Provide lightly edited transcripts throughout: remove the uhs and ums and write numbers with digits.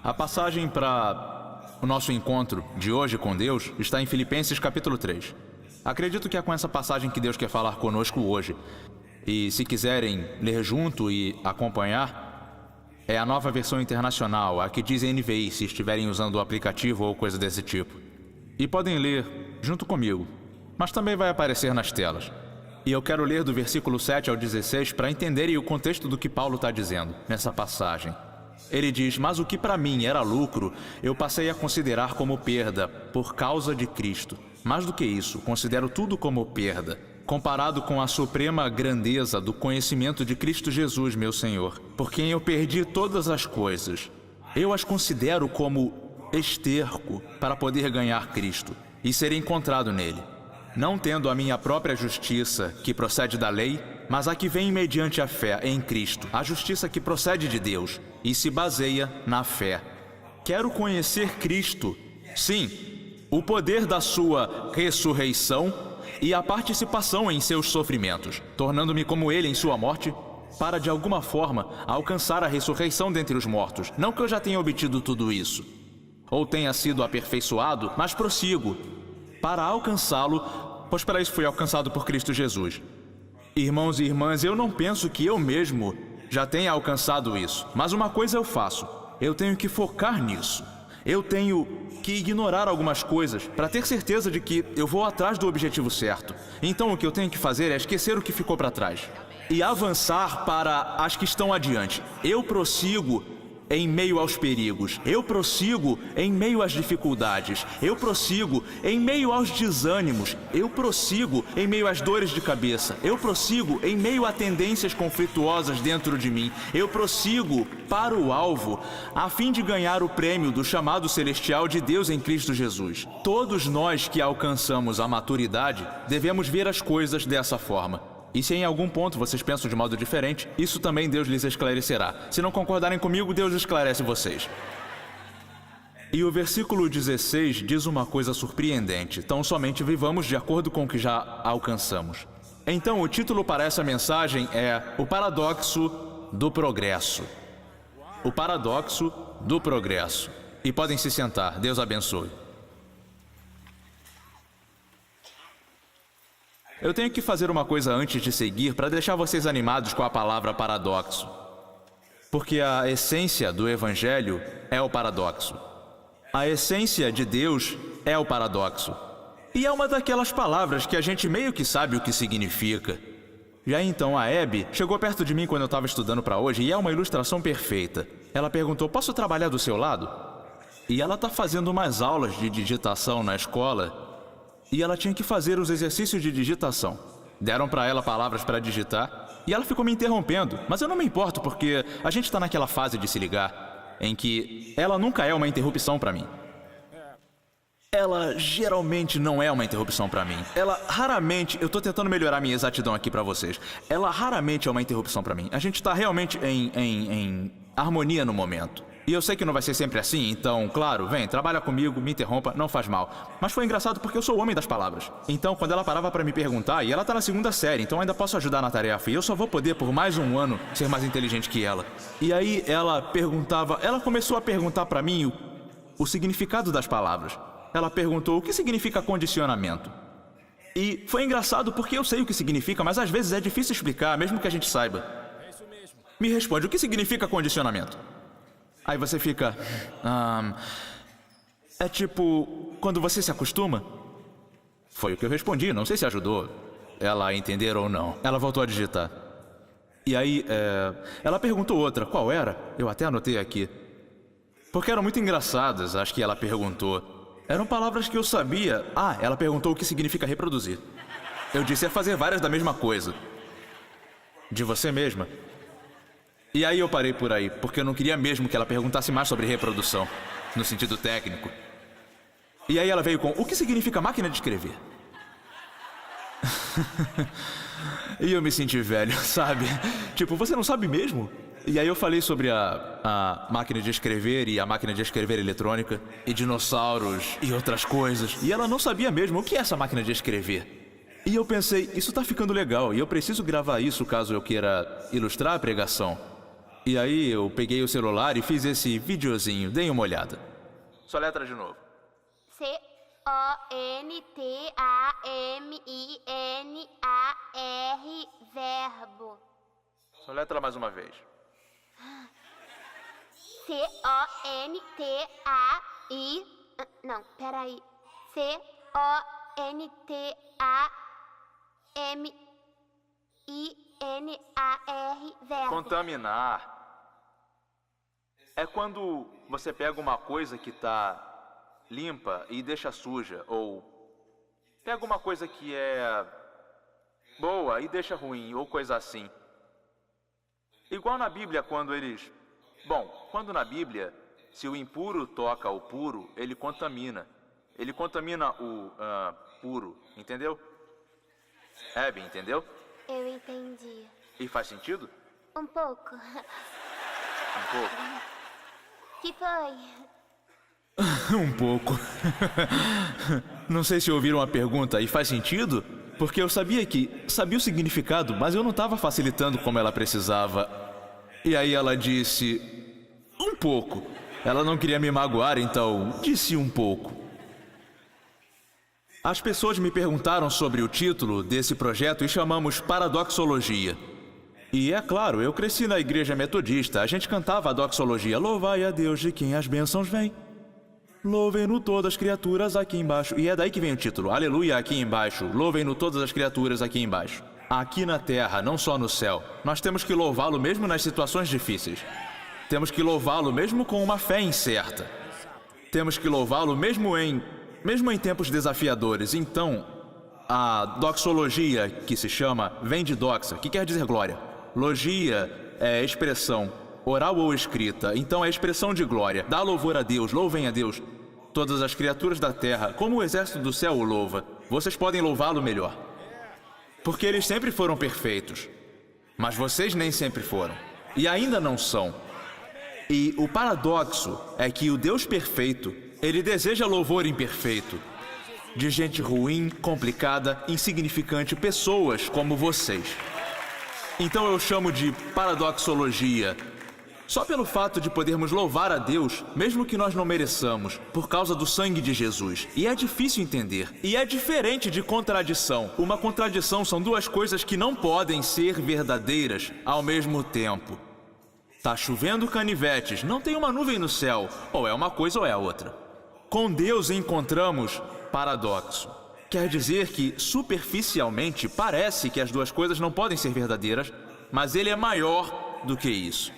A passagem para o nosso encontro de hoje com Deus está em Filipenses capítulo 3. Acredito que é com essa passagem que Deus quer falar conosco hoje. E se quiserem ler junto e acompanhar, é a nova versão internacional, a que diz NVI, se estiverem usando o aplicativo ou coisa desse tipo. E podem ler junto comigo, mas também vai aparecer nas telas. E eu quero ler do versículo 7 ao 16 para entenderem o contexto do que Paulo está dizendo nessa passagem. Ele diz: mas o que para mim era lucro, eu passei a considerar como perda por causa de Cristo. Mais do que isso, considero tudo como perda, comparado com a suprema grandeza do conhecimento de Cristo Jesus, meu Senhor, por quem eu perdi todas as coisas. Eu as considero como esterco para poder ganhar Cristo e ser encontrado nele, não tendo a minha própria justiça, que procede da lei, mas a que vem mediante a fé em Cristo, a justiça que procede de Deus e se baseia na fé. Quero conhecer Cristo, sim, o poder da sua ressurreição e a participação em seus sofrimentos, tornando-me como ele em sua morte, para de alguma forma alcançar a ressurreição dentre os mortos. Não que eu já tenha obtido tudo isso, ou tenha sido aperfeiçoado, mas prossigo para alcançá-lo, pois para isso fui alcançado por Cristo Jesus. Irmãos e irmãs, eu não penso que eu mesmo já tenha alcançado isso, mas uma coisa eu faço: eu tenho que focar nisso. Eu tenho que ignorar algumas coisas para ter certeza de que eu vou atrás do objetivo certo. Então o que eu tenho que fazer é esquecer o que ficou para trás e avançar para as que estão adiante. Eu prossigo em meio aos perigos, eu prossigo em meio às dificuldades, eu prossigo em meio aos desânimos, eu prossigo em meio às dores de cabeça, eu prossigo em meio a tendências conflituosas dentro de mim, eu prossigo para o alvo, a fim de ganhar o prêmio do chamado celestial de Deus em Cristo Jesus. Todos nós que alcançamos a maturidade devemos ver as coisas dessa forma. E se em algum ponto vocês pensam de modo diferente, isso também Deus lhes esclarecerá. Se não concordarem comigo, Deus esclarece vocês. E o versículo 16 diz uma coisa surpreendente: tão somente vivamos de acordo com o que já alcançamos. Então o título para essa mensagem é O Paradoxo do Progresso. O Paradoxo do Progresso. E podem se sentar, Deus abençoe. Eu tenho que fazer uma coisa antes de seguir para deixar vocês animados com a palavra paradoxo. Porque a essência do Evangelho é o paradoxo. A essência de Deus é o paradoxo. E é uma daquelas palavras que a gente meio que sabe o que significa. Já então a Abby chegou perto de mim quando eu estava estudando para hoje e é uma ilustração perfeita. Ela perguntou: posso trabalhar do seu lado? E ela está fazendo umas aulas de digitação na escola. E ela tinha que fazer os exercícios de digitação. Deram para ela palavras para digitar e ela ficou me interrompendo. Mas eu não me importo porque a gente está naquela fase de se ligar em que ela nunca é uma interrupção para mim. Ela geralmente não é uma interrupção para mim. Ela raramente... Eu tô tentando melhorar minha exatidão aqui para vocês. Ela raramente é uma interrupção para mim. A gente tá realmente em harmonia no momento. E eu sei que não vai ser sempre assim, então, claro, vem, trabalha comigo, me interrompa, não faz mal. Mas foi engraçado porque eu sou o homem das palavras. Então, quando ela parava para me perguntar, e ela tá na segunda série, então ainda posso ajudar na tarefa, e eu só vou poder, por mais um ano, ser mais inteligente que ela. E aí ela começou a perguntar para mim o significado das palavras. Ela perguntou: o que significa condicionamento? E foi engraçado porque eu sei o que significa, mas às vezes é difícil explicar, mesmo que a gente saiba. É isso mesmo. Me responde, o que significa condicionamento? Aí você fica... é tipo... quando você se acostuma? Foi o que eu respondi, não sei se ajudou ela a entender ou não. Ela voltou a digitar. E aí, ela perguntou outra. Qual era? Eu até anotei aqui. Porque eram muito engraçadas as que ela perguntou. Eram palavras que eu sabia. Ela perguntou o que significa reproduzir. Eu disse: é fazer várias da mesma coisa. De você mesma. E aí eu parei por aí, porque eu não queria mesmo que ela perguntasse mais sobre reprodução, no sentido técnico. E aí ela veio com: o que significa máquina de escrever? E eu me senti velho, sabe? Tipo, você não sabe mesmo? E aí eu falei sobre a máquina de escrever e a máquina de escrever eletrônica, e dinossauros e outras coisas. E ela não sabia mesmo o que é essa máquina de escrever. E eu pensei, isso tá ficando legal, e eu preciso gravar isso caso eu queira ilustrar a pregação. E aí eu peguei o celular e fiz esse videozinho. Deem uma olhada. Soletra de novo. C-O-N-T-A-M-I-N-A-R, verbo. Soletra mais uma vez. C-O-N-T-A-I... Não, peraí. C-O-N-T-A-M-I-N-A-R, verbo. Contaminar é quando você pega uma coisa que está limpa e deixa suja, ou pega uma coisa que é boa e deixa ruim, ou coisa assim. Igual na Bíblia, quando na Bíblia, se o impuro toca o puro, ele contamina. Ele contamina o puro, entendeu? Abby, entendeu? Eu entendi. E faz sentido? Um pouco. Um pouco. Que foi? Um pouco. Não sei se ouviram a pergunta e faz sentido, porque eu sabia o significado, mas eu não estava facilitando como ela precisava. E aí ela disse um pouco. Ela não queria me magoar, então disse um pouco. As pessoas me perguntaram sobre o título desse projeto e chamamos Paradoxologia. E é claro, eu cresci na igreja metodista, a gente cantava a doxologia. Louvai a Deus de quem as bênçãos vêm. Louvem-no todas as criaturas aqui embaixo. E é daí que vem o título, aleluia aqui embaixo. Louvem-no todas as criaturas aqui embaixo. Aqui na terra, não só no céu. Nós temos que louvá-lo mesmo nas situações difíceis. Temos que louvá-lo mesmo com uma fé incerta. Temos que louvá-lo mesmo em tempos desafiadores. Então, a doxologia, que se chama, vem de doxa, que quer dizer glória. Logia é expressão, oral ou escrita, então é expressão de glória. Dá louvor a Deus, louvem a Deus. Todas as criaturas da terra, como o exército do céu o louva, vocês podem louvá-lo melhor. Porque eles sempre foram perfeitos, mas vocês nem sempre foram, e ainda não são. E o paradoxo é que o Deus perfeito, ele deseja louvor imperfeito, de gente ruim, complicada, insignificante, pessoas como vocês. Então eu chamo de paradoxologia, só pelo fato de podermos louvar a Deus, mesmo que nós não mereçamos, por causa do sangue de Jesus. E é difícil entender. E é diferente de contradição. Uma contradição são duas coisas que não podem ser verdadeiras ao mesmo tempo. Tá chovendo canivetes, não tem uma nuvem no céu. Ou é uma coisa ou é a outra. Com Deus encontramos paradoxo. Quer dizer que, superficialmente, parece que as duas coisas não podem ser verdadeiras, mas ele é maior do que isso.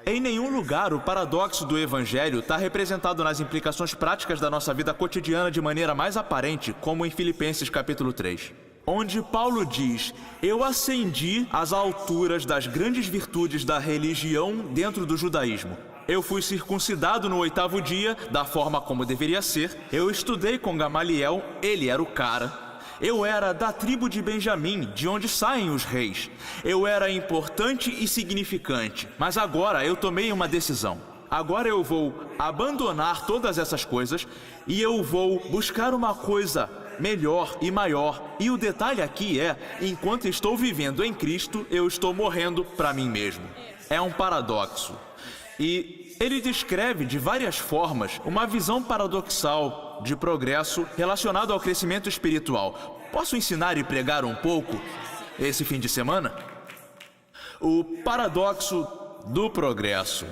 Em nenhum lugar o paradoxo do Evangelho está representado nas implicações práticas da nossa vida cotidiana de maneira mais aparente, como em Filipenses capítulo 3. Onde Paulo diz, eu ascendi às alturas das grandes virtudes da religião dentro do judaísmo. Eu fui circuncidado no 8º dia, da forma como deveria ser. Eu estudei com Gamaliel, ele era o cara. Eu era da tribo de Benjamim, de onde saem os reis. Eu era importante e significante, mas agora eu tomei uma decisão. Agora eu vou abandonar todas essas coisas e eu vou buscar uma coisa melhor e maior. E o detalhe aqui é, enquanto estou vivendo em Cristo, eu estou morrendo para mim mesmo. É um paradoxo. E ele descreve de várias formas uma visão paradoxal de progresso relacionado ao crescimento espiritual. Posso ensinar e pregar um pouco esse fim de semana? O paradoxo do progresso.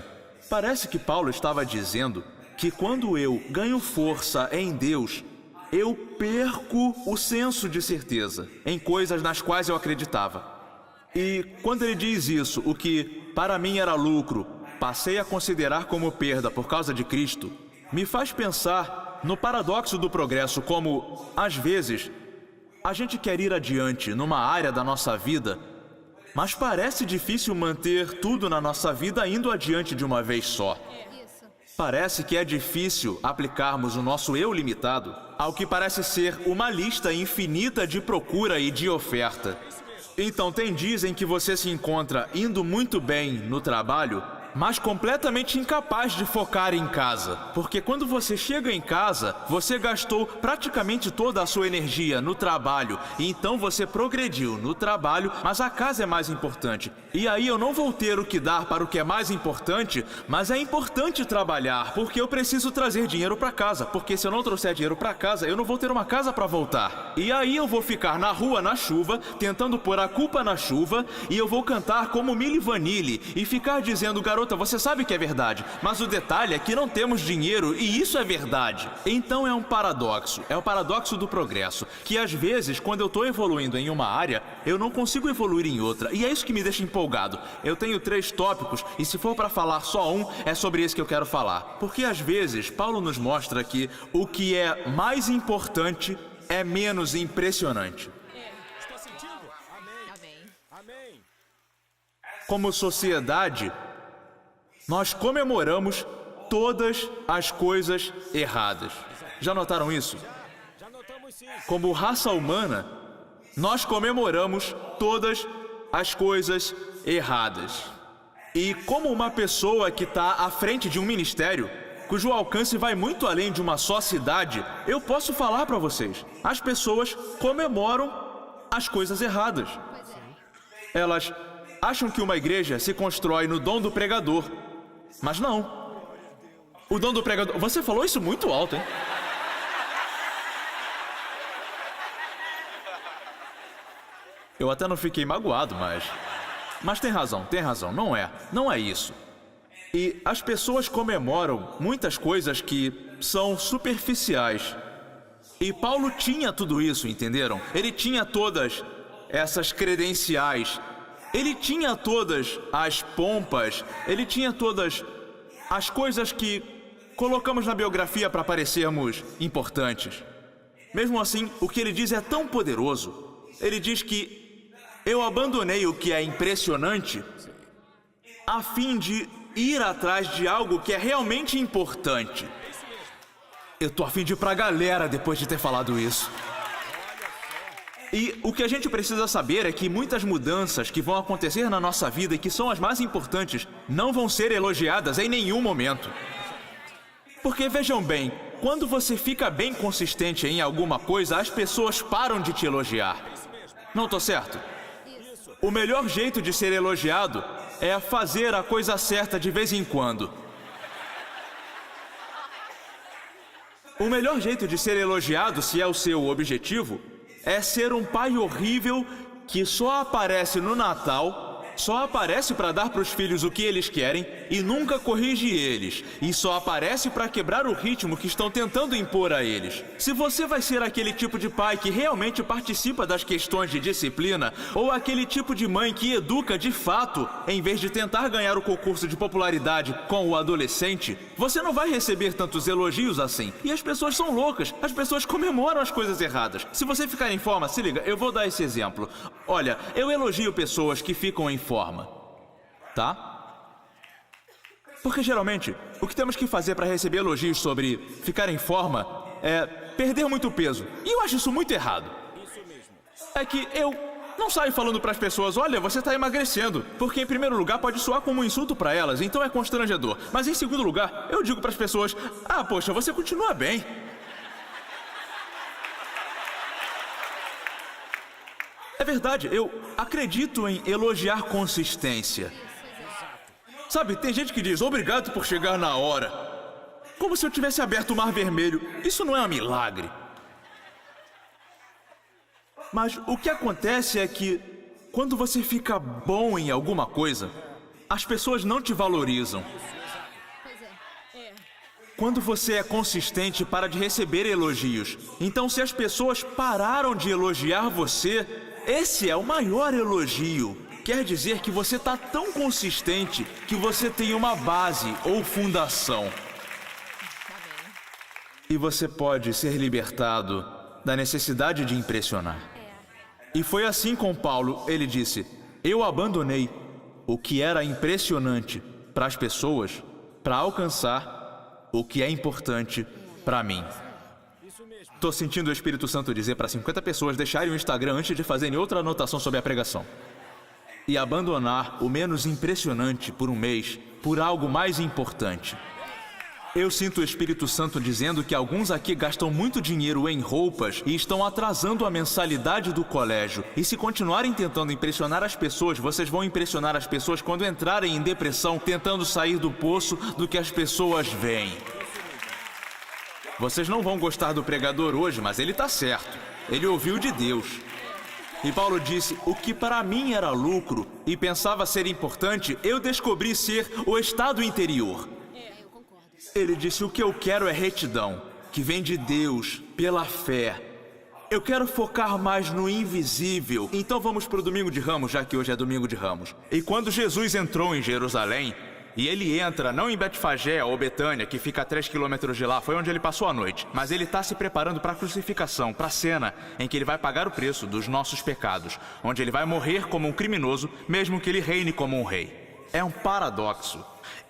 Parece que Paulo estava dizendo que quando eu ganho força em Deus, eu perco o senso de certeza em coisas nas quais eu acreditava. E quando ele diz isso, o que para mim era lucro, passei a considerar como perda por causa de Cristo, me faz pensar no paradoxo do progresso, como, às vezes, a gente quer ir adiante numa área da nossa vida, mas parece difícil manter tudo na nossa vida indo adiante de uma vez só. Parece que é difícil aplicarmos o nosso eu limitado ao que parece ser uma lista infinita de procura e de oferta. Então tem dias em que você se encontra indo muito bem no trabalho, mas completamente incapaz de focar em casa. Porque quando você chega em casa, você gastou praticamente toda a sua energia no trabalho, e então você progrediu no trabalho, mas a casa é mais importante. E aí eu não vou ter o que dar para o que é mais importante, mas é importante trabalhar, porque eu preciso trazer dinheiro para casa, porque se eu não trouxer dinheiro para casa, eu não vou ter uma casa para voltar. E aí eu vou ficar na rua na chuva, tentando pôr a culpa na chuva, e eu vou cantar como Milli Vanilli e ficar dizendo: garota, você sabe que é verdade, mas o detalhe é que não temos dinheiro e isso é verdade. Então é um paradoxo, é o paradoxo do progresso, que às vezes, quando eu estou evoluindo em uma área, eu não consigo evoluir em outra, e é isso que me deixa empolgado. Eu tenho 3 tópicos, e se for para falar só um, é sobre esse que eu quero falar. Porque às vezes, Paulo nos mostra que o que é mais importante é menos impressionante. Está sentindo? Amém. Como sociedade, nós comemoramos todas as coisas erradas. Já notaram isso? Já notamos sim. Como raça humana, nós comemoramos todas as coisas erradas. E como uma pessoa que está à frente de um ministério, cujo alcance vai muito além de uma só cidade, eu posso falar para vocês: as pessoas comemoram as coisas erradas. Elas acham que uma igreja se constrói no dom do pregador, mas não. O dom do pregador... Você falou isso muito alto, hein? Eu até não fiquei magoado, mas tem razão, não é isso. E as pessoas comemoram muitas coisas que são superficiais. E Paulo tinha tudo isso, entenderam? Ele tinha todas essas credenciais. Ele tinha todas as pompas. Ele tinha todas as coisas que colocamos na biografia para parecermos importantes. Mesmo assim, o que ele diz é tão poderoso. Ele diz que eu abandonei o que é impressionante a fim de ir atrás de algo que é realmente importante. Eu tô a fim de ir pra galera depois de ter falado isso. E o que a gente precisa saber é que muitas mudanças que vão acontecer na nossa vida e que são as mais importantes não vão ser elogiadas em nenhum momento. Porque vejam bem, quando você fica bem consistente em alguma coisa, as pessoas param de te elogiar. Não tô certo? O melhor jeito de ser elogiado é fazer a coisa certa de vez em quando. O melhor jeito de ser elogiado, se é o seu objetivo, é ser um pai horrível que só aparece no Natal, só aparece para dar para os filhos o que eles querem e nunca corrige eles, e só aparece para quebrar o ritmo que estão tentando impor a eles. Se você vai ser aquele tipo de pai que realmente participa das questões de disciplina, ou aquele tipo de mãe que educa de fato, em vez de tentar ganhar o concurso de popularidade com o adolescente, você não vai receber tantos elogios assim. E as pessoas são loucas, as pessoas comemoram as coisas erradas. Se você ficar em forma, se liga, eu vou dar esse exemplo. Olha, eu elogio pessoas que ficam em forma, tá? Porque geralmente, o que temos que fazer para receber elogios sobre ficar em forma é perder muito peso. E eu acho isso muito errado. É que eu não saio falando para as pessoas: olha, você está emagrecendo, porque em primeiro lugar pode soar como um insulto para elas, então é constrangedor. Mas em segundo lugar, eu digo para as pessoas: ah, poxa, você continua bem. É verdade, eu acredito em elogiar consistência. Sabe, tem gente que diz obrigado por chegar na hora. Como se eu tivesse aberto o Mar Vermelho. Isso não é um milagre. Mas o que acontece é que quando você fica bom em alguma coisa, as pessoas não te valorizam. Quando você é consistente, para de receber elogios. Então, se as pessoas pararam de elogiar você, esse é o maior elogio. Quer dizer que você está tão consistente que você tem uma base ou fundação. E você pode ser libertado da necessidade de impressionar. E foi assim com Paulo. Ele disse: eu abandonei o que era impressionante para as pessoas para alcançar o que é importante para mim. Tô sentindo o Espírito Santo dizer para 50 pessoas deixarem o Instagram antes de fazerem outra anotação sobre a pregação. e abandonar o menos impressionante por um mês por algo mais importante. Eu sinto o Espírito Santo dizendo que alguns aqui gastam muito dinheiro em roupas e estão atrasando a mensalidade do colégio. E se continuarem tentando impressionar as pessoas, vocês vão impressionar as pessoas quando entrarem em depressão, tentando sair do poço do que as pessoas veem. Vocês não vão gostar do pregador hoje, mas ele está certo. Ele ouviu de Deus. E Paulo disse, o que para mim era lucro e pensava ser importante, eu descobri ser o estado interior. Ele disse, o que eu quero é retidão, que vem de Deus, pela fé. Eu quero focar mais no invisível. Então vamos para o Domingo de Ramos, já que hoje é Domingo de Ramos. E quando Jesus entrou em Jerusalém, e ele entra não em Betfagé ou Betânia, que fica a 3 quilômetros de lá, foi onde ele passou a noite, mas ele está se preparando para a crucificação, para a cena em que ele vai pagar o preço dos nossos pecados, onde ele vai morrer como um criminoso, mesmo que ele reine como um rei. É um paradoxo.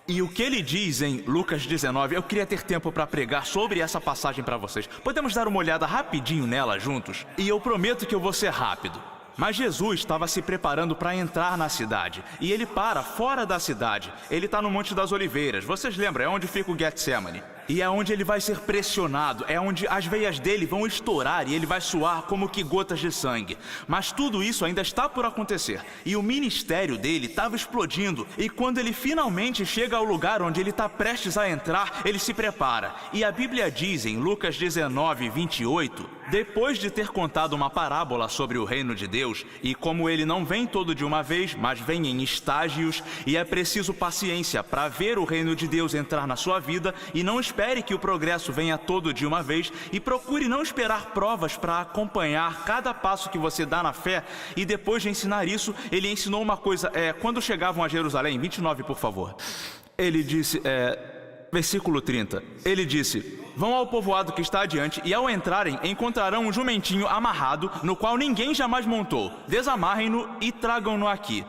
E o que ele diz em Lucas 19, eu queria ter tempo para pregar sobre essa passagem para vocês. Podemos dar uma olhada rapidinho nela juntos? E eu prometo que eu vou ser rápido. Mas Jesus estava se preparando para entrar na cidade. E ele para fora da cidade. Ele está no Monte das Oliveiras. Vocês lembram? É onde fica o Getsemane. E é onde ele vai ser pressionado. É onde as veias dele vão estourar e ele vai suar como que gotas de sangue. Mas tudo isso ainda está por acontecer. E o ministério dele estava explodindo. E quando ele finalmente chega ao lugar onde ele está prestes a entrar, ele se prepara. E a Bíblia diz em Lucas 19, 28, depois de ter contado uma parábola sobre o reino de Deus, e como ele não vem todo de uma vez, mas vem em estágios, e é preciso paciência para ver o reino de Deus entrar na sua vida, e não espere que o progresso venha todo de uma vez, e procure não esperar provas para acompanhar cada passo que você dá na fé, e depois de ensinar isso, ele ensinou uma coisa, quando chegavam a Jerusalém, 29 por favor, ele disse, versículo 30, ele disse, vão ao povoado que está adiante e ao entrarem encontrarão um jumentinho amarrado no qual ninguém jamais montou. Desamarrem-no e tragam-no aqui.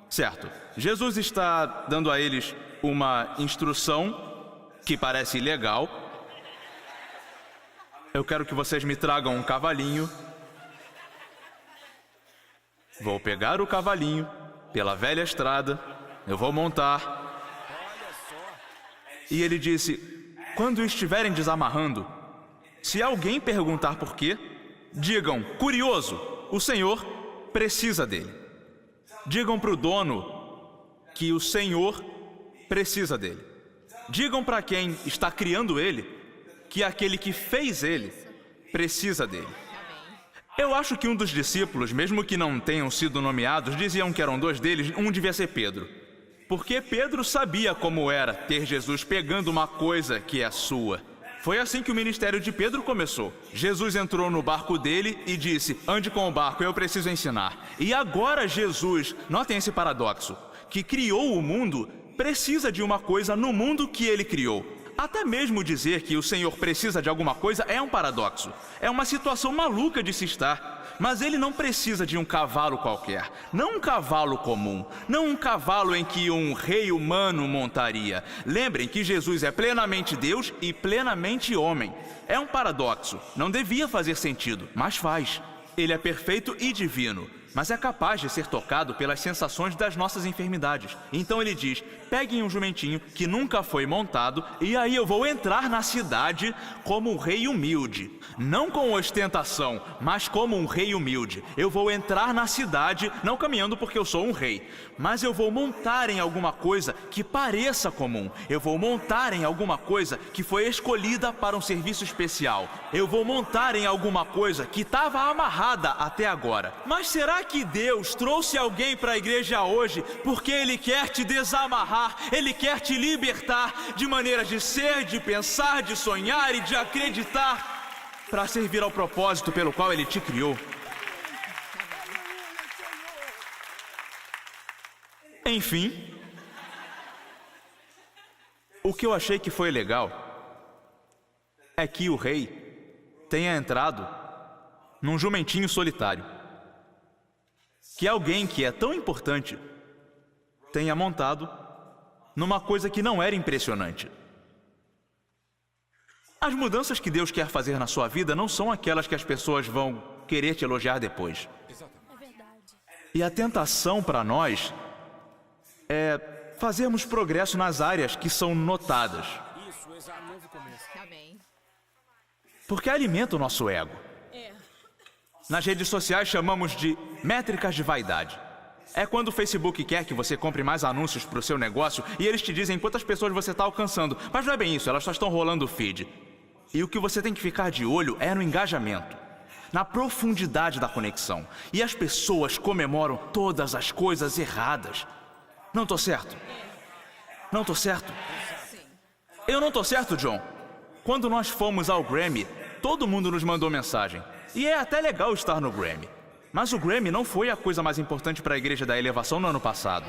Certo, Jesus está dando a eles uma instrução que parece ilegal. Eu quero que vocês me tragam um cavalinho. Vou pegar o cavalinho pela velha estrada, eu vou montar. E ele disse, quando estiverem desamarrando, se alguém perguntar por quê, digam, curioso, o Senhor precisa dele. Digam para o dono que o Senhor precisa dele. Digam para quem está criando ele que aquele que fez ele precisa dele. Eu acho que um dos discípulos, mesmo que não tenham sido nomeados, diziam que eram dois deles, um devia ser Pedro. Porque Pedro sabia como era ter Jesus pegando uma coisa que é sua. Foi assim que o ministério de Pedro começou. Jesus entrou no barco dele e disse, ande com o barco, eu preciso ensinar. E agora Jesus, notem esse paradoxo, que criou o mundo, precisa de uma coisa no mundo que ele criou. Até mesmo dizer que o Senhor precisa de alguma coisa é um paradoxo. É uma situação maluca de se estar. Mas ele não precisa de um cavalo qualquer. Não um cavalo comum. Não um cavalo em que um rei humano montaria. Lembrem que Jesus é plenamente Deus e plenamente homem. É um paradoxo. Não devia fazer sentido, mas faz. Ele é perfeito e divino, mas é capaz de ser tocado pelas sensações das nossas enfermidades. Então ele diz, peguem um jumentinho que nunca foi montado e aí eu vou entrar na cidade como um rei humilde. Não com ostentação, mas como um rei humilde. Eu vou entrar na cidade, não caminhando porque eu sou um rei, mas eu vou montar em alguma coisa que pareça comum. Eu vou montar em alguma coisa que foi escolhida para um serviço especial. Eu vou montar em alguma coisa que estava amarrada até agora. Mas será que Deus trouxe alguém para a igreja hoje porque Ele quer te desamarrar, Ele quer te libertar de maneiras de ser, de pensar, de sonhar e de acreditar para servir ao propósito pelo qual Ele te criou? Enfim, o que eu achei que foi legal é que o rei tenha entrado num jumentinho solitário. Que alguém que é tão importante tenha montado numa coisa que não era impressionante. As mudanças que Deus quer fazer na sua vida não são aquelas que as pessoas vão querer te elogiar depois. E a tentação para nós é fazermos progresso nas áreas que são notadas. Isso, exato. Novo começo. Amém. Porque alimenta o nosso ego. Nas redes sociais chamamos de métricas de vaidade. É quando o Facebook quer que você compre mais anúncios para o seu negócio e eles te dizem quantas pessoas você está alcançando. Mas não é bem isso, elas só estão rolando o feed. E o que você tem que ficar de olho é no engajamento, na profundidade da conexão. E as pessoas comemoram todas as coisas erradas. Não tô certo? Não tô certo? Eu não tô certo, John. Quando nós fomos ao Grammy, todo mundo nos mandou mensagem. E é até legal estar no Grammy. Mas o Grammy não foi a coisa mais importante para a Igreja da Elevação no ano passado.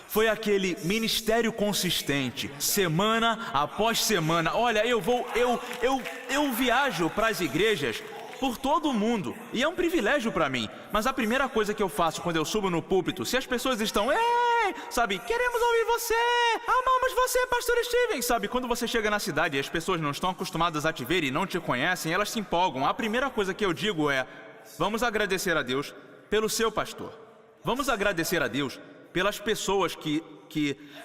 Foi aquele ministério consistente, semana após semana. Olha, eu viajo para as igrejas por todo o mundo. E é um privilégio para mim. Mas a primeira coisa que eu faço quando eu subo no púlpito, se as pessoas estão, ei, sabe, queremos ouvir você, amamos você, Pastor Steven, sabe, quando você chega na cidade e as pessoas não estão acostumadas a te ver e não te conhecem, elas se empolgam. A primeira coisa que eu digo é, vamos agradecer a Deus pelo seu pastor. Vamos agradecer a Deus pelas pessoas que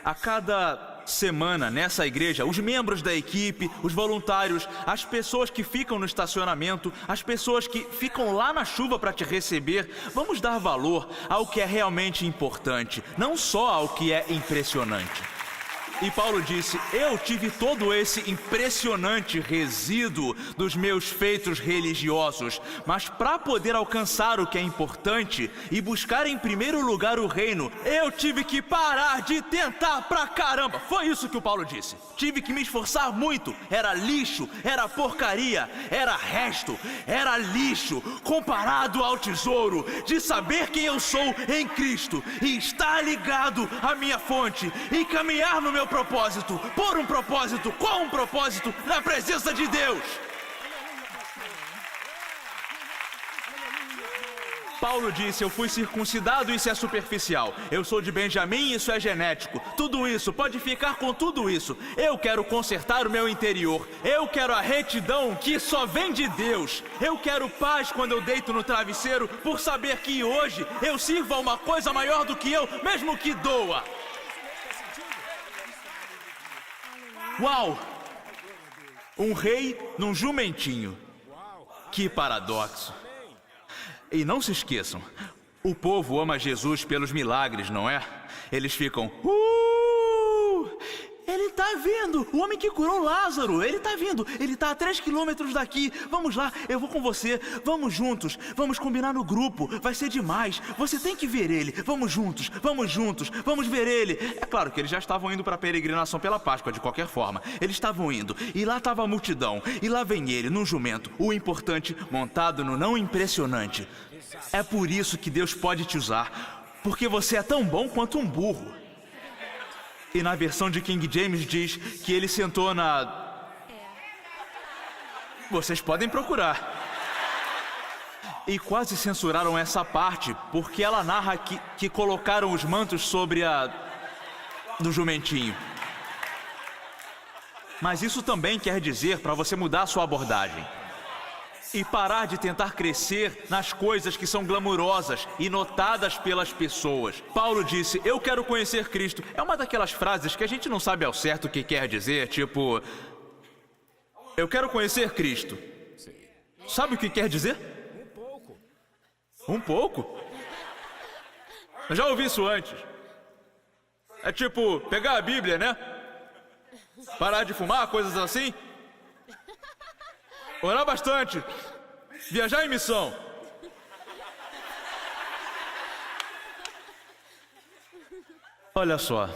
a cada semana nessa igreja, os membros da equipe, os voluntários, as pessoas que ficam no estacionamento, as pessoas que ficam lá na chuva para te receber. Vamos dar valor ao que é realmente importante, não só ao que é impressionante. E Paulo disse, eu tive todo esse impressionante resíduo dos meus feitos religiosos, mas para poder alcançar o que é importante e buscar em primeiro lugar o reino, eu tive que parar de tentar pra caramba. Foi isso que o Paulo disse. Tive que me esforçar muito. Era lixo, era porcaria, era resto, era lixo comparado ao tesouro de saber quem eu sou em Cristo e estar ligado à minha fonte e caminhar no meu propósito, por um propósito, com um propósito, na presença de Deus. Paulo disse, eu fui circuncidado, isso é superficial. Eu sou de Benjamim, isso é genético. Tudo isso, pode ficar com tudo isso. Eu quero consertar o meu interior. Eu quero a retidão que só vem de Deus. Eu quero paz quando eu deito no travesseiro, por saber que hoje eu sirvo a uma coisa maior do que eu, mesmo que doa. Uau! Um rei num jumentinho. Que paradoxo. E não se esqueçam, o povo ama Jesus pelos milagres, não é? Eles ficam, ele tá vindo, o homem que curou Lázaro, ele tá vindo, ele tá a 3 quilômetros daqui, vamos lá, eu vou com você, vamos juntos, vamos combinar no grupo, vai ser demais, você tem que ver ele, vamos juntos, vamos ver ele. É claro que eles já estavam indo para a peregrinação pela Páscoa, de qualquer forma, eles estavam indo, e lá estava a multidão, e lá vem ele, num jumento, o importante montado no não impressionante. É por isso que Deus pode te usar, porque você é tão bom quanto um burro. E na versão de King James diz que ele sentou na... Vocês podem procurar. E quase censuraram essa parte, porque ela narra que colocaram os mantos sobre do jumentinho. Mas isso também quer dizer para você mudar a sua abordagem. E parar de tentar crescer nas coisas que são glamurosas e notadas pelas pessoas. Paulo disse, eu quero conhecer Cristo. É uma daquelas frases que a gente não sabe ao certo o que quer dizer, tipo... Eu quero conhecer Cristo. Sabe o que quer dizer? Um pouco. Um pouco? Eu já ouvi isso antes. É tipo, pegar a Bíblia, né? Parar de fumar, coisas assim. Orar bastante. Viajar em missão. Olha só.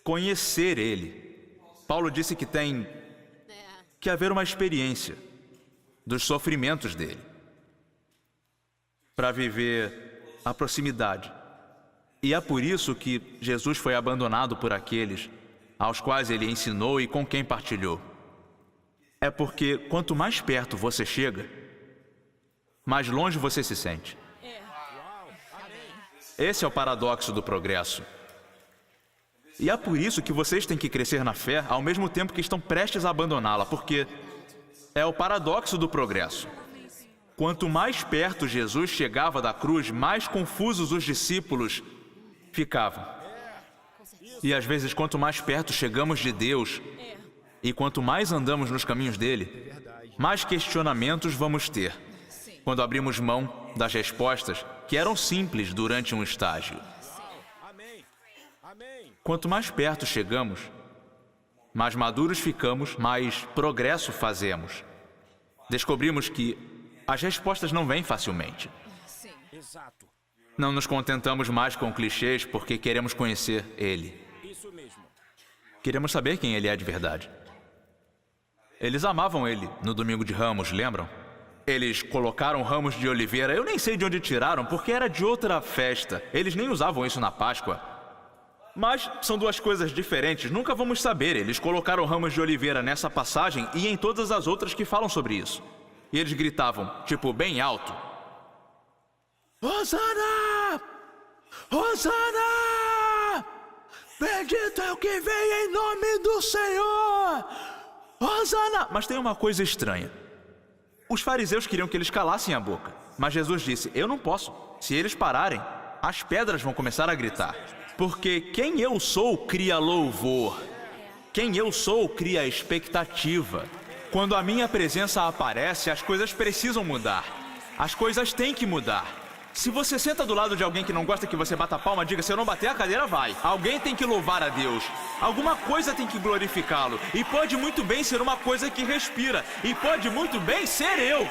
Conhecer ele. Paulo disse que tem que haver uma experiência dos sofrimentos dele para viver a proximidade. E é por isso que Jesus foi abandonado por aqueles aos quais ele ensinou e com quem partilhou. É porque quanto mais perto você chega, mais longe você se sente. Esse é o paradoxo do progresso. E é por isso que vocês têm que crescer na fé ao mesmo tempo que estão prestes a abandoná-la, porque é o paradoxo do progresso. Quanto mais perto Jesus chegava da cruz, mais confusos os discípulos ficavam. E às vezes, quanto mais perto chegamos de Deus e quanto mais andamos nos caminhos dele, mais questionamentos vamos ter quando abrimos mão das respostas que eram simples durante um estágio. Quanto mais perto chegamos, mais maduros ficamos, mais progresso fazemos. Descobrimos que as respostas não vêm facilmente. Exato. Não nos contentamos mais com clichês porque queremos conhecer Ele. Isso mesmo. Queremos saber quem Ele é de verdade. Eles amavam Ele no Domingo de Ramos, lembram? Eles colocaram ramos de oliveira, eu nem sei de onde tiraram, porque era de outra festa. Eles nem usavam isso na Páscoa. Mas são duas coisas diferentes, nunca vamos saber. Eles colocaram ramos de oliveira nessa passagem e em todas as outras que falam sobre isso. E eles gritavam, tipo, bem alto: Hosana! Hosana! Bendito é o que vem em nome do Senhor! Hosana! Mas tem uma coisa estranha. Os fariseus queriam que eles calassem a boca. Mas Jesus disse, eu não posso. Se eles pararem, as pedras vão começar a gritar. Porque quem eu sou cria louvor. Quem eu sou cria expectativa. Quando a minha presença aparece, as coisas precisam mudar. As coisas têm que mudar. Se você senta do lado de alguém que não gosta que você bata a palma, diga, se eu não bater a cadeira, vai. Alguém tem que louvar a Deus. Alguma coisa tem que glorificá-lo. E pode muito bem ser uma coisa que respira. E pode muito bem ser eu.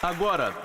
Agora,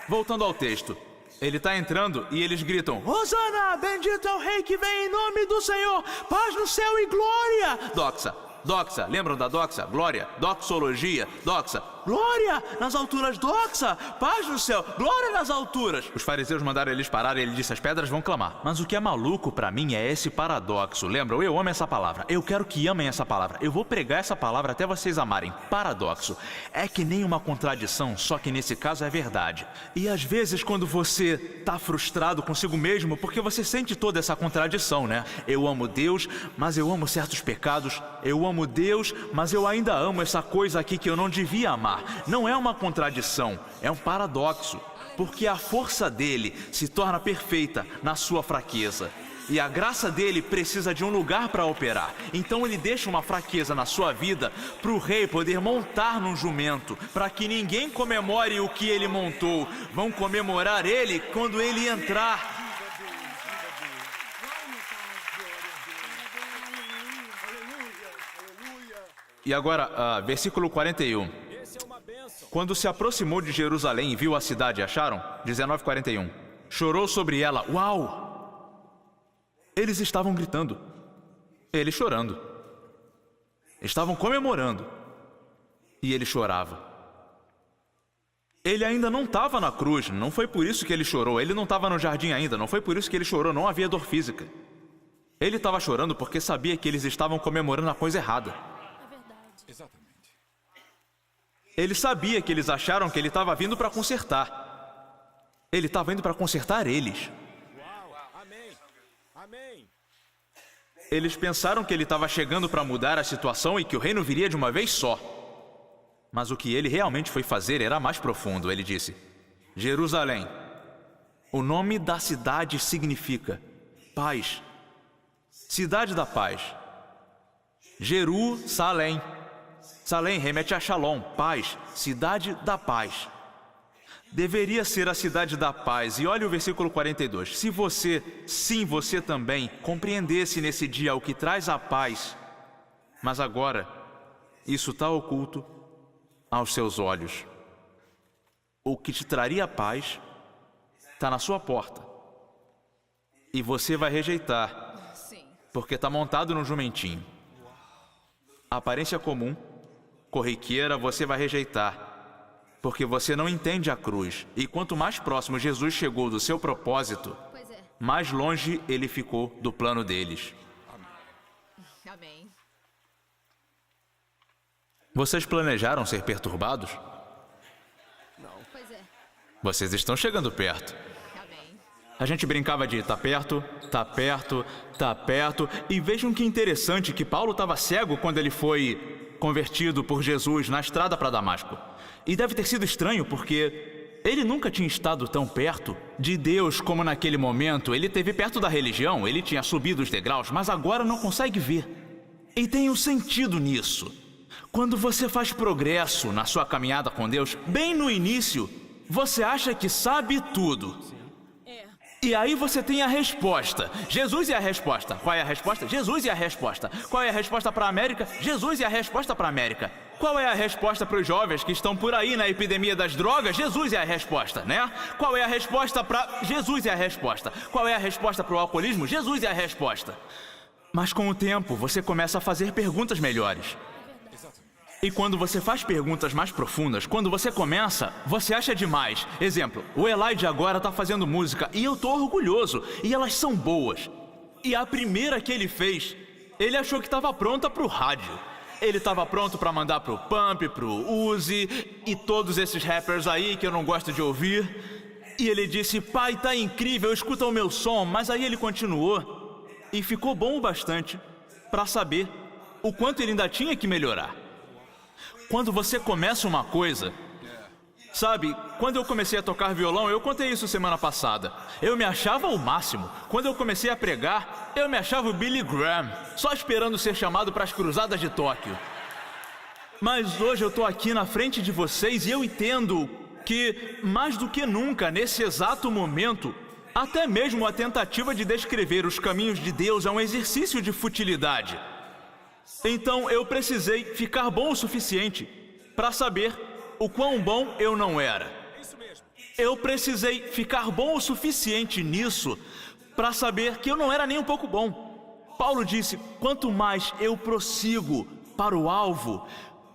voltando ao texto. Ele está entrando e eles gritam, Hosana, bendito é o rei que vem em nome do Senhor. Paz no céu e glória. Doxa. Doxa, lembram da doxa? Glória, doxologia, doxa. Glória nas alturas, doxa, paz no céu, glória nas alturas. Os fariseus mandaram eles parar e ele disse, as pedras vão clamar. Mas o que é maluco pra mim é esse paradoxo. Lembram? Eu amo essa palavra. Eu quero que amem essa palavra. Eu vou pregar essa palavra até vocês amarem. Paradoxo. É que nem uma contradição, só que nesse caso é verdade. E às vezes quando você tá frustrado consigo mesmo, porque você sente toda essa contradição, né? Eu amo Deus, mas eu amo certos pecados. Eu amo Deus, mas eu ainda amo essa coisa aqui que eu não devia amar. Não é uma contradição, é um paradoxo, porque a força dele se torna perfeita na sua fraqueza. E a graça dele precisa de um lugar para operar. Então ele deixa uma fraqueza na sua vida para o rei poder montar num jumento, para que ninguém comemore o que ele montou. Vão comemorar ele quando ele entrar. E agora, versículo 41. Quando se aproximou de Jerusalém e viu a cidade, acharam? 19:41. Chorou sobre ela. Uau! Eles estavam gritando. Ele chorando. Estavam comemorando. E ele chorava. Ele ainda não estava na cruz. Não foi por isso que ele chorou. Ele não estava no jardim ainda. Não foi por isso que ele chorou. Não havia dor física. Ele estava chorando porque sabia que eles estavam comemorando a coisa errada. Exatamente. Ele sabia que eles acharam que ele estava vindo para consertar. Ele estava indo para consertar eles. Uau, amém. Amém. Eles pensaram que ele estava chegando para mudar a situação e que o reino viria de uma vez só. Mas o que ele realmente foi fazer era mais profundo. Ele disse, Jerusalém, o nome da cidade significa paz. Cidade da paz. Jerusalém. Salém remete a Shalom, paz, cidade da paz. Deveria ser a cidade da paz. E olha o versículo 42. Se você, sim, você também, compreendesse nesse dia o que traz a paz, mas agora, isso está oculto aos seus olhos. O que te traria paz está na sua porta. E você vai rejeitar, porque está montado no jumentinho. A aparência comum, corriqueira, você vai rejeitar, porque você não entende a cruz. E quanto mais próximo Jesus chegou do seu propósito, mais longe ele ficou do plano deles. Amém. Vocês planejaram ser perturbados? Pois é. Vocês estão chegando perto. Amém. A gente brincava de tá perto, tá perto, tá perto. E vejam que interessante que Paulo estava cego quando ele foi convertido por Jesus na estrada para Damasco. E deve ter sido estranho porque ele nunca tinha estado tão perto de Deus como naquele momento. Ele esteve perto da religião, ele tinha subido os degraus, mas agora não consegue ver. E tem um sentido nisso. Quando você faz progresso na sua caminhada com Deus, bem no início, você acha que sabe tudo. E aí você tem a resposta. Jesus é a resposta. Qual é a resposta? Jesus é a resposta. Qual é a resposta para a América? Jesus é a resposta para a América. Qual é a resposta para os jovens que estão por aí na epidemia das drogas? Jesus é a resposta, né? Qual é a resposta para... Jesus é a resposta. Qual é a resposta para o alcoolismo? Jesus é a resposta. Mas com o tempo, você começa a fazer perguntas melhores. E quando você faz perguntas mais profundas, quando você começa, você acha demais. Exemplo, o Elijah agora tá fazendo música e eu tô orgulhoso. E elas são boas. E a primeira que ele fez, ele achou que estava pronta pro rádio. Ele estava pronto para mandar pro Pump, pro Uzi e todos esses rappers aí que eu não gosto de ouvir. E ele disse, pai, tá incrível, escuta o meu som. Mas aí ele continuou e ficou bom o bastante para saber o quanto ele ainda tinha que melhorar. Quando você começa uma coisa, sabe, quando eu comecei a tocar violão, eu contei isso semana passada, eu me achava o máximo. Quando eu comecei a pregar, eu me achava o Billy Graham, só esperando ser chamado para as cruzadas de Tóquio. Mas hoje eu tô aqui na frente de vocês e eu entendo que, mais do que nunca, nesse exato momento, até mesmo a tentativa de descrever os caminhos de Deus é um exercício de futilidade. Então eu precisei ficar bom o suficiente para saber o quão bom eu não era. Eu precisei ficar bom o suficiente nisso para saber que eu não era nem um pouco bom. Paulo disse, quanto mais eu prossigo para o alvo,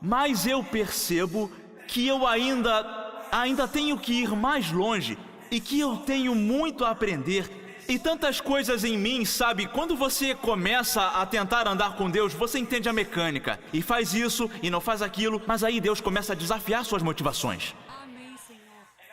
mais eu percebo que eu ainda tenho que ir mais longe e que eu tenho muito a aprender. E tantas coisas em mim, sabe? Quando você começa a tentar andar com Deus, você entende a mecânica. E faz isso, e não faz aquilo, mas aí Deus começa a desafiar suas motivações.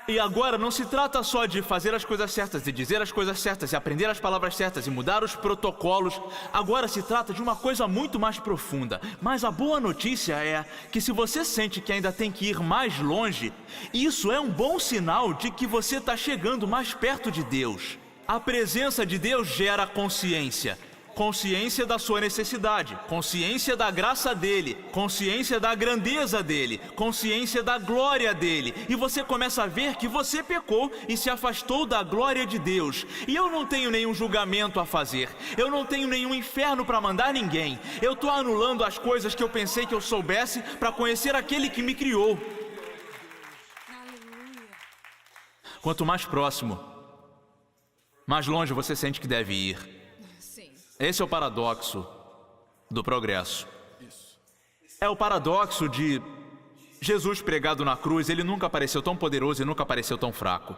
E agora não se trata só de fazer as coisas certas, de dizer as coisas certas, e aprender as palavras certas, e mudar os protocolos. Agora se trata de uma coisa muito mais profunda. Mas a boa notícia é que se você sente que ainda tem que ir mais longe, isso é um bom sinal de que você está chegando mais perto de Deus. A presença de Deus gera consciência. Consciência da sua necessidade, consciência da graça dele, consciência da grandeza dele, consciência da glória dele. E você começa a ver que você pecou e se afastou da glória de Deus. E eu não tenho nenhum julgamento a fazer. Eu não tenho nenhum inferno para mandar ninguém. Eu estou anulando as coisas que eu pensei que eu soubesse para conhecer aquele que me criou. Quanto mais próximo, mais longe você sente que deve ir. Sim. Esse é o paradoxo do progresso. É o paradoxo de Jesus pregado na cruz, ele nunca pareceu tão poderoso e nunca pareceu tão fraco.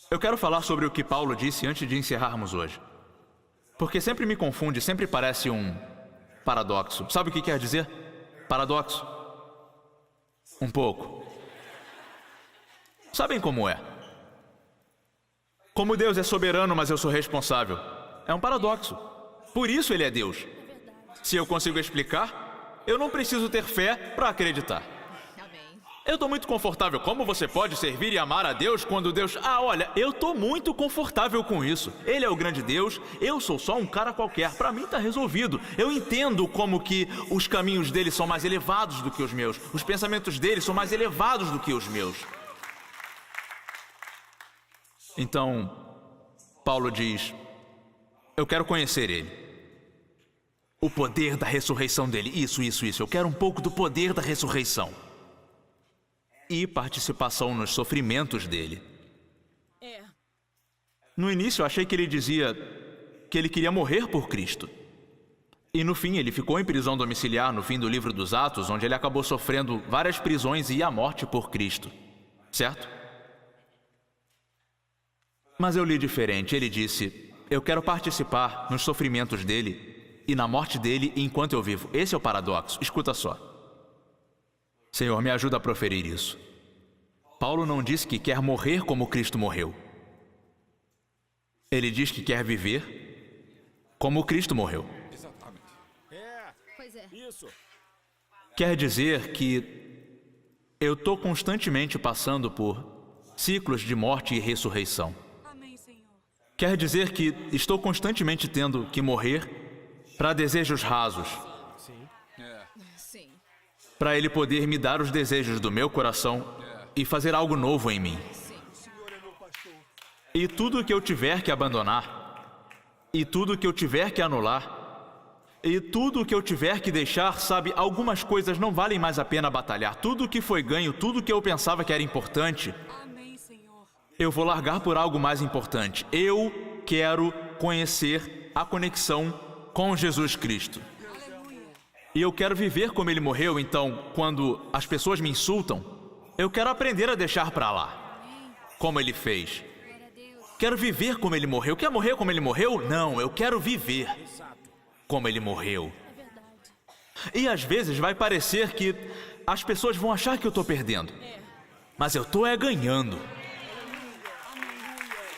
Eu quero falar sobre o que Paulo disse antes de encerrarmos hoje. Porque sempre me confunde, sempre parece um paradoxo. Sabe o que quer dizer? Paradoxo? Um pouco. Sabem como é? Como Deus é soberano, mas eu sou responsável. É um paradoxo. Por isso ele é Deus. Se eu consigo explicar, eu não preciso ter fé para acreditar. Amém. Eu estou muito confortável. Como você pode servir e amar a Deus quando Deus... olha, eu estou muito confortável com isso. Ele é o grande Deus, eu sou só um cara qualquer. Para mim está resolvido. Eu entendo como que os caminhos dele são mais elevados do que os meus. Os pensamentos dele são mais elevados do que os meus. Então, Paulo diz, eu quero conhecer ele. O poder da ressurreição dele. Isso. Eu quero um pouco do poder da ressurreição. E participação nos sofrimentos dele. No início eu achei que ele dizia que ele queria morrer por Cristo. E no fim ele ficou em prisão domiciliar no fim do livro dos Atos, onde ele acabou sofrendo várias prisões e a morte por Cristo. Certo? Mas eu li diferente. Ele disse, eu quero participar nos sofrimentos dele e na morte dele enquanto eu vivo. Esse é o paradoxo. Escuta só. Senhor, me ajuda a proferir isso. Paulo não disse que quer morrer como Cristo morreu. Ele diz que quer viver como Cristo morreu. Exatamente. Pois é. Isso. Quer dizer que eu estou constantemente passando por ciclos de morte e ressurreição. Amém, Senhor. Quer dizer que estou constantemente tendo que morrer para desejos rasos, Sim. para Ele poder me dar os desejos do meu coração e fazer algo novo em mim. E tudo que eu tiver que abandonar, e tudo que eu tiver que anular, e tudo que eu tiver que deixar, sabe, algumas coisas não valem mais a pena batalhar. Tudo que foi ganho, tudo que eu pensava que era importante, Amém, Senhor. eu vou largar por algo mais importante. Eu quero conhecer a conexão com Jesus Cristo. Aleluia. E eu quero viver como Ele morreu, então, quando as pessoas me insultam, eu quero aprender a deixar para lá, como Ele fez. Glória a Deus. Quero viver como Ele morreu. Quer morrer como Ele morreu? Não, eu quero viver Exato. como Ele morreu. É verdade. E às vezes vai parecer que as pessoas vão achar que eu estou perdendo. Mas eu estou ganhando.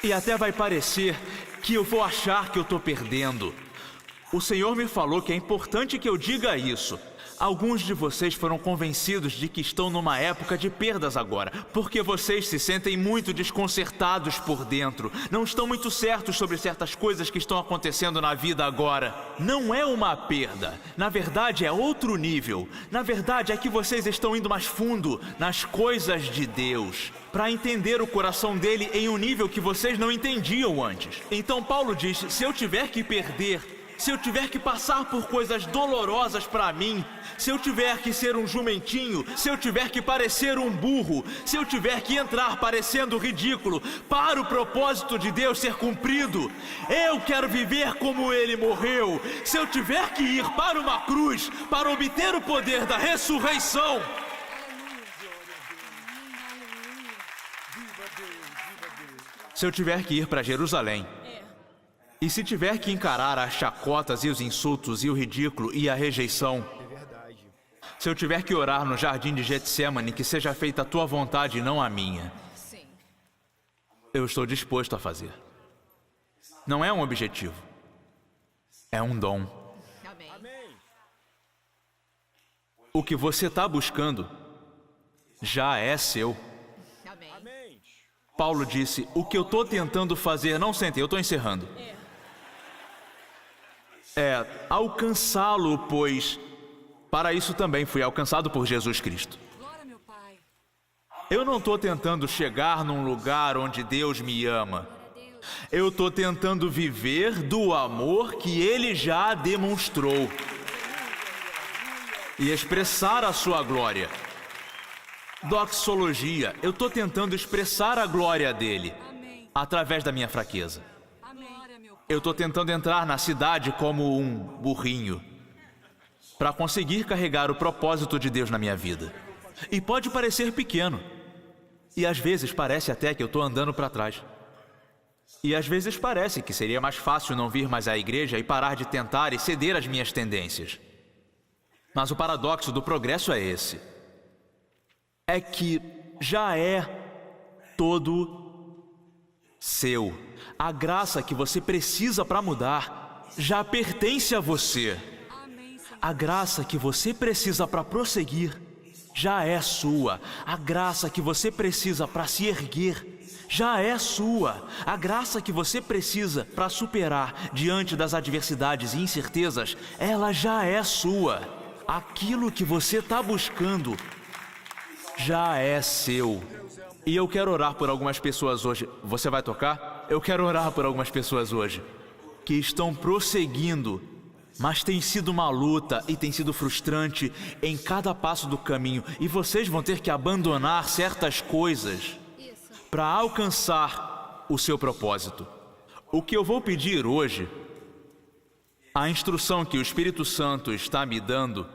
E até vai parecer que eu vou achar que eu estou perdendo. O Senhor me falou que é importante que eu diga isso. Alguns de vocês foram convencidos de que estão numa época de perdas agora, porque vocês se sentem muito desconcertados por dentro, não estão muito certos sobre certas coisas que estão acontecendo na vida agora. Não é uma perda, na verdade é outro nível. Na verdade é que vocês estão indo mais fundo nas coisas de Deus, para entender o coração dele em um nível que vocês não entendiam antes. Então Paulo diz, se eu tiver que perder, se eu tiver que passar por coisas dolorosas para mim, se eu tiver que ser um jumentinho, se eu tiver que parecer um burro, se eu tiver que entrar parecendo ridículo, para o propósito de Deus ser cumprido, eu quero viver como Ele morreu. Se eu tiver que ir para uma cruz para obter o poder da ressurreição, se eu tiver que ir para Jerusalém, e se tiver que encarar as chacotas e os insultos e o ridículo e a rejeição, se eu tiver que orar no jardim de Getsêmani, que seja feita a tua vontade e não a minha, Sim. eu estou disposto a fazer. Não é um objetivo, é um dom. Amém. Amém. O que você está buscando já é seu. Amém. Amém. Paulo disse, o que eu estou tentando fazer, não sentem, eu estou encerrando, é alcançá-lo, pois para isso também fui alcançado por Jesus Cristo. Glória, meu Pai. Eu não estou tentando chegar num lugar onde Deus me ama. Eu estou tentando viver do amor que Ele já demonstrou e expressar a sua glória. Doxologia, eu estou tentando expressar a glória dele Amém. através da minha fraqueza. Amém. Glória, meu Pai. Eu estou tentando entrar na cidade como um burrinho para conseguir carregar o propósito de Deus na minha vida. E pode parecer pequeno. E às vezes parece até que eu estou andando para trás. E às vezes parece que seria mais fácil não vir mais à igreja e parar de tentar e ceder às minhas tendências. Mas o paradoxo do progresso é esse. É que já é todo seu. A graça que você precisa para mudar já pertence a você. Amém, Senhor. A graça que você precisa para prosseguir já é sua. A graça que você precisa para se erguer já é sua. A graça que você precisa para superar diante das adversidades e incertezas, ela já é sua. Aquilo que você está buscando já é seu. E eu quero orar por algumas pessoas hoje. Você vai tocar? Eu quero orar por algumas pessoas hoje que estão prosseguindo, mas tem sido uma luta e tem sido frustrante em cada passo do caminho. E vocês vão ter que abandonar certas coisas para alcançar o seu propósito. O que eu vou pedir hoje, a instrução que o Espírito Santo está me dando,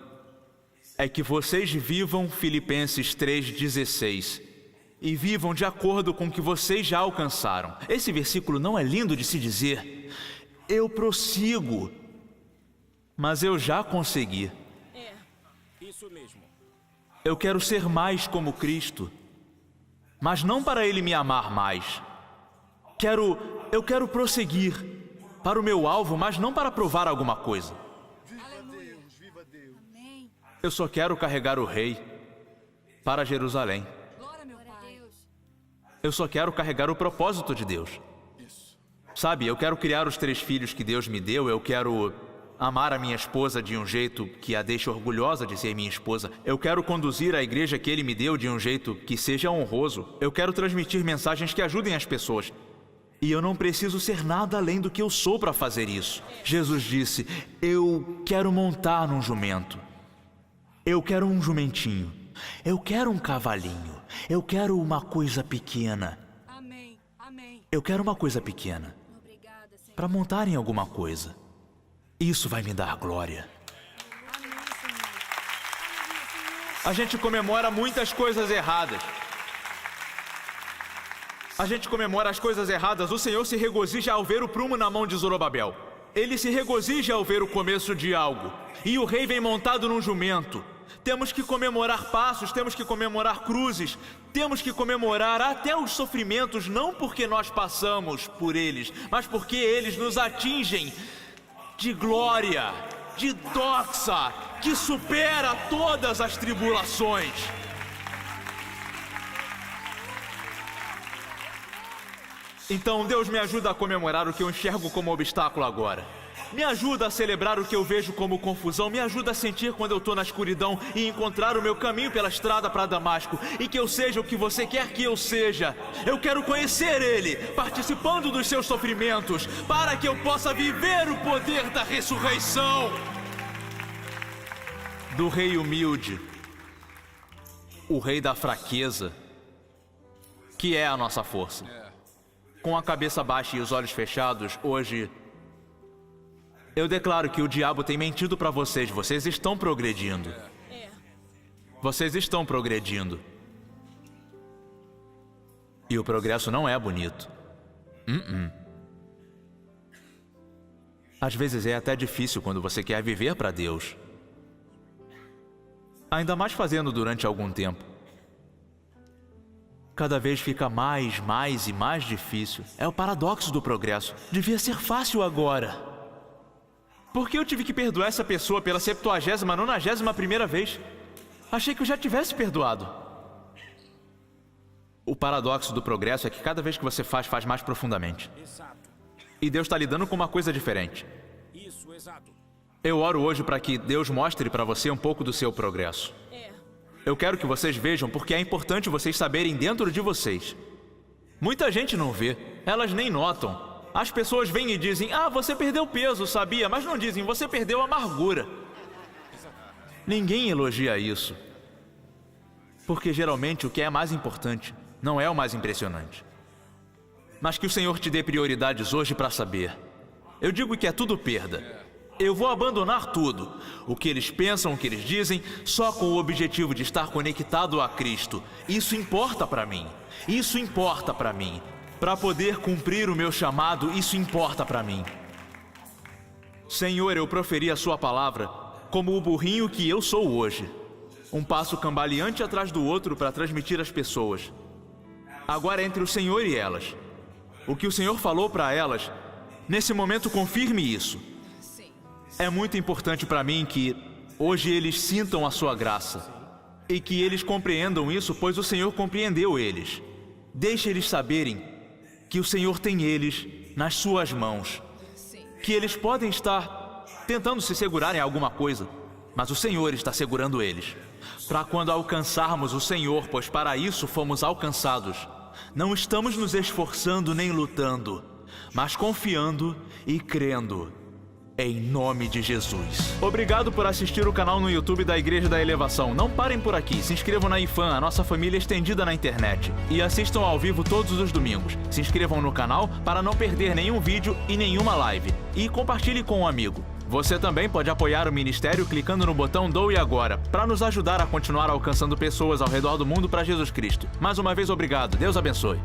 é que vocês vivam Filipenses 3,16 e vivam de acordo com o que vocês já alcançaram. Esse versículo não é lindo de se dizer? Eu prossigo, mas eu já consegui. Isso mesmo. Eu quero ser mais como Cristo, mas não para Ele me amar mais. Quero eu quero prosseguir para o meu alvo, mas não para provar alguma coisa. Aleluia. Amém. Eu só quero carregar o rei para Jerusalém. Glória, meu Pai. Eu só quero carregar o propósito de Deus. Sabe, eu quero criar os 3 filhos que Deus me deu, eu quero amar a minha esposa de um jeito que a deixe orgulhosa de ser minha esposa. Eu quero conduzir a igreja que Ele me deu de um jeito que seja honroso. Eu quero transmitir mensagens que ajudem as pessoas. E eu não preciso ser nada além do que eu sou para fazer isso. Jesus disse, eu quero montar num jumento. Eu quero um jumentinho. Eu quero um cavalinho. Eu quero uma coisa pequena. Amém. Amém. Eu quero uma coisa pequena. Obrigada, Senhor. Para montar em alguma coisa. Isso vai me dar glória. Amém, Senhor. Aleluia, Senhor. A gente comemora muitas coisas erradas. A gente comemora as coisas erradas. O Senhor se regozija ao ver o prumo na mão de Zorobabel. Ele se regozija ao ver o começo de algo. E o rei vem montado num jumento. Temos que comemorar passos, temos que comemorar cruzes, temos que comemorar até os sofrimentos, não porque nós passamos por eles, mas porque eles nos atingem de glória, de doxa, que supera todas as tribulações. Então Deus me ajuda a comemorar o que eu enxergo como obstáculo agora. Me ajuda a celebrar o que eu vejo como confusão. Me ajuda a sentir quando eu estou na escuridão e encontrar o meu caminho pela estrada para Damasco. E que eu seja o que você quer que eu seja. Eu quero conhecer Ele, participando dos seus sofrimentos, para que eu possa viver o poder da ressurreição. Do rei humilde, o rei da fraqueza, que é a nossa força. Com a cabeça baixa e os olhos fechados, hoje eu declaro que o diabo tem mentido para vocês. Vocês estão progredindo. Vocês estão progredindo. E o progresso não é bonito. Às vezes é até difícil quando você quer viver para Deus. Ainda mais fazendo durante algum tempo. Cada vez fica mais e mais difícil. É o paradoxo do progresso. Devia ser fácil agora. Por que eu tive que perdoar essa pessoa pela 70ª, 91ª vez? Achei que eu já tivesse perdoado. O paradoxo do progresso é que cada vez que você faz mais profundamente. Exato. E Deus está lidando com uma coisa diferente. Isso, exato. Eu oro hoje para que Deus mostre para você um pouco do seu progresso. Eu quero que vocês vejam porque é importante vocês saberem dentro de vocês. Muita gente não vê, elas nem notam. As pessoas vêm e dizem, você perdeu peso, sabia? Mas não dizem, você perdeu amargura. Ninguém elogia isso. Porque geralmente o que é mais importante não é o mais impressionante. Mas que o Senhor te dê prioridades hoje para saber. Eu digo que é tudo perda. Eu vou abandonar tudo. O que eles pensam, o que eles dizem, só com o objetivo de estar conectado a Cristo. Isso importa para mim. Isso importa para mim. Para poder cumprir o meu chamado, isso importa para mim. Senhor, eu proferi a sua palavra como o burrinho que eu sou hoje. Um passo cambaleante atrás do outro para transmitir às pessoas. Agora entre o Senhor e elas. O que o Senhor falou para elas, nesse momento confirme isso. É muito importante para mim que hoje eles sintam a sua graça. E que eles compreendam isso, pois o Senhor compreendeu eles. Deixe eles saberem que o Senhor tem eles nas suas mãos. Que eles podem estar tentando se segurar em alguma coisa, mas o Senhor está segurando eles. Para quando alcançarmos o Senhor, pois para isso fomos alcançados. Não estamos nos esforçando nem lutando, mas confiando e crendo. Em nome de Jesus. Obrigado por assistir o canal no YouTube da Igreja da Elevação. Não parem por aqui, se inscrevam na IFAM, a nossa família estendida na internet. E assistam ao vivo todos os domingos. Se inscrevam no canal para não perder nenhum vídeo e nenhuma live. E compartilhe com um amigo. Você também pode apoiar o ministério clicando no botão Doe Agora, para nos ajudar a continuar alcançando pessoas ao redor do mundo para Jesus Cristo. Mais uma vez, obrigado. Deus abençoe.